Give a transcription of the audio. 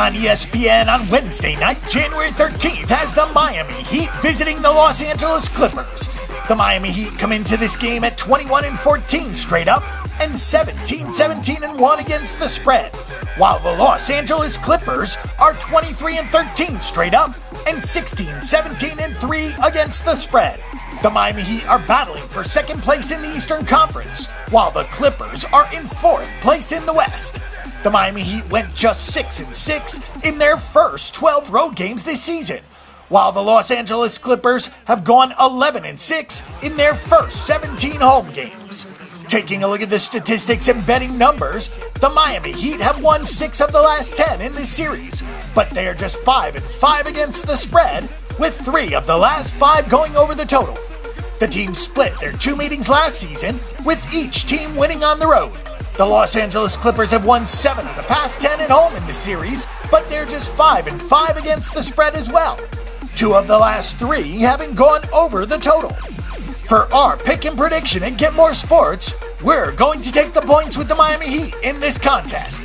on ESPN on Wednesday night, January 13th, has the Miami Heat visiting the Los Angeles Clippers. The Miami Heat come into this game at 21-14 straight up and 17-17-1 against the spread, while the Los Angeles Clippers are 23-13 straight up and 16-17-3 against the spread. The Miami Heat are battling for second place in the Eastern Conference, while the Clippers are in fourth place in the West. The Miami Heat went just 6-6 in their first 12 road games this season, while the Los Angeles Clippers have gone 11-6 in their first 17 home games. Taking a look at the statistics and betting numbers, the Miami Heat have won 6 of the last 10 in this series, but they are just 5-5 against the spread, with 3 of the last 5 going over the total. The team split their 2 meetings last season, with each team winning on the road. The Los Angeles Clippers have won 7 of the past 10 at home in the series, but they're just 5-5 against the spread as well. 2 of the last 3 having gone over the total. For our pick and prediction and Get More Sports, we're going to take the points with the Miami Heat in this contest.